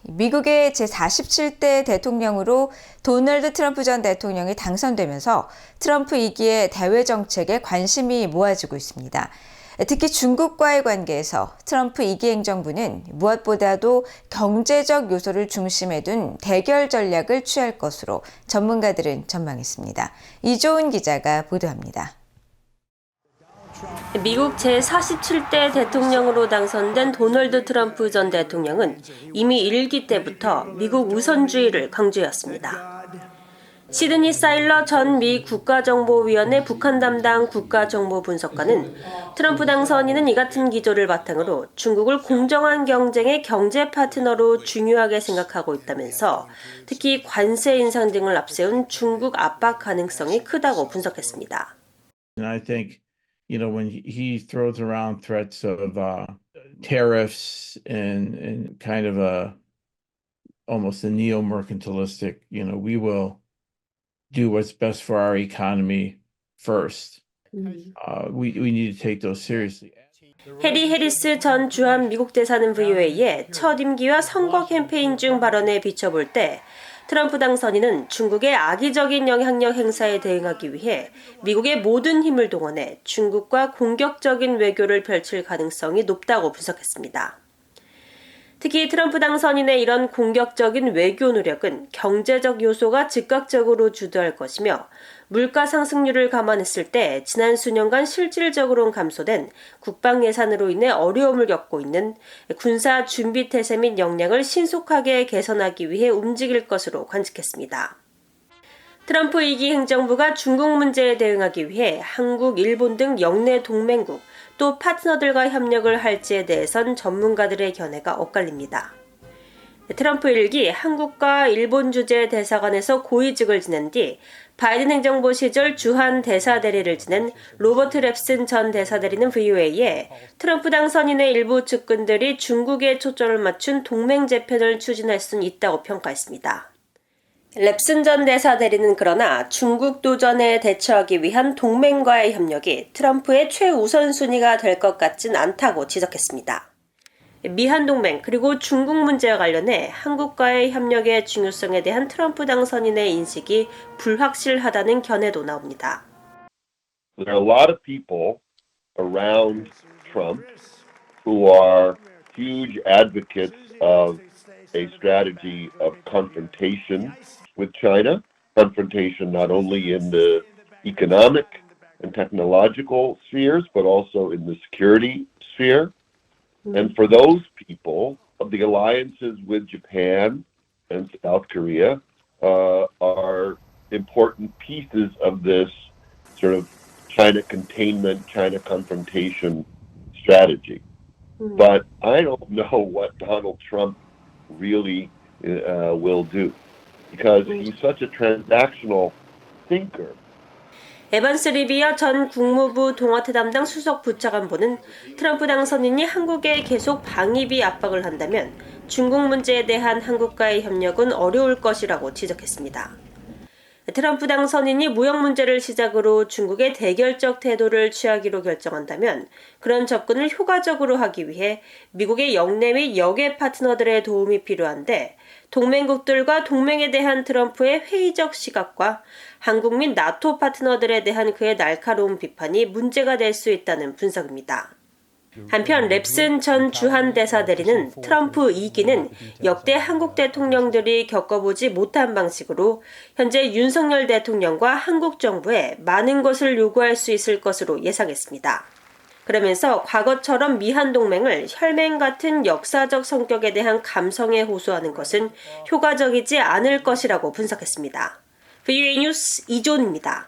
미국의 제47대 대통령으로 도널드 트럼프 전 대통령이 당선되면서 트럼프 2기의 대외 정책에 관심이 모아지고 있습니다. 특히 중국과의 관계에서 트럼프 2기 행정부는 무엇보다도 경제적 요소를 중심에 둔 대결 전략을 취할 것으로 전문가들은 전망했습니다. 이조은 기자가 보도합니다. 미국 제47대 대통령으로 당선된 도널드 트럼프 전 대통령은 이미 1기 때부터 미국 우선주의를 강조해왔습니다. 시드니 사일러 전 미 국가정보위원회 북한 담당 국가정보분석가는 트럼프 당선인은 이 같은 기조를 바탕으로 중국을 공정한 경쟁의 경제 파트너로 중요하게 생각하고 있다면서 특히 관세 인상 등을 앞세운 중국 압박 가능성이 크다고 분석했습니다. When he throws around threats of tariffs and kind of almost a neo-mercantilistic, we will do what's best for our economy first. We need to take those seriously. 해리 해리스 전 주한 미국 대사는 VOA에 첫 임기와 선거 캠페인 중 발언에 비춰볼 때 트럼프 당선인은 중국의 악의적인 영향력 행사에 대응하기 위해 미국의 모든 힘을 동원해 중국과 공격적인 외교를 펼칠 가능성이 높다고 분석했습니다. 특히 트럼프 당선인의 이런 공격적인 외교 노력은 경제적 요소가 즉각적으로 주도할 것이며 물가 상승률을 감안했을 때 지난 수년간 실질적으로는 감소된 국방 예산으로 인해 어려움을 겪고 있는 군사 준비 태세 및 역량을 신속하게 개선하기 위해 움직일 것으로 관측했습니다. 트럼프 2기 행정부가 중국 문제에 대응하기 위해 한국, 일본 등 영내 동맹국 또 파트너들과 협력을 할지에 대해선 전문가들의 견해가 엇갈립니다. 트럼프 1기 한국과 일본 주재 대사관에서 고위직을 지낸 뒤 바이든 행정부 시절 주한 대사대리를 지낸 로버트 랩슨 전 대사대리는 VOA에 트럼프 당선인의 일부 측근들이 중국에 초점을 맞춘 동맹 재편을 추진할 수는 있다고 평가했습니다. 랩슨 전 대사대리는 그러나 중국 도전에 대처하기 위한 동맹과의 협력이 트럼프의 최우선 순위가 될 것 같진 않다고 지적했습니다. 미한동맹 그리고 중국 문제와 관련해 한국과의 협력의 중요성에 대한 트럼프 당선인의 인식이 불확실하다는 견해도 나옵니다. There are a lot of people around Trump who are huge advocates of a strategy of confrontation with China, confrontation not only in the economic and technological spheres, but also in the security sphere. And for those people, the alliances with Japan and South Korea are important pieces of this sort of China containment, China confrontation strategy. But I don't know what Donald Trump really will do because he's such a transactional thinker. 에반스 리비어 전 국무부 동아태 담당 수석 부차관보는 트럼프 당선인이 한국에 계속 방위비 압박을 한다면 중국 문제에 대한 한국과의 협력은 어려울 것이라고 지적했습니다. 트럼프 당선인이 무역 문제를 시작으로 중국의 대결적 태도를 취하기로 결정한다면 그런 접근을 효과적으로 하기 위해 미국의 영내 및 역외 파트너들의 도움이 필요한데 동맹국들과 동맹에 대한 트럼프의 회의적 시각과 한국 및 나토 파트너들에 대한 그의 날카로운 비판이 문제가 될 수 있다는 분석입니다. 한편 랩슨 전 주한 대사대리는 트럼프 2기는 역대 한국 대통령들이 겪어보지 못한 방식으로 현재 윤석열 대통령과 한국 정부에 많은 것을 요구할 수 있을 것으로 예상했습니다. 그러면서 과거처럼 미한동맹을 혈맹 같은 역사적 성격에 대한 감성에 호소하는 것은 효과적이지 않을 것이라고 분석했습니다. VOA 뉴스 이조은입니다.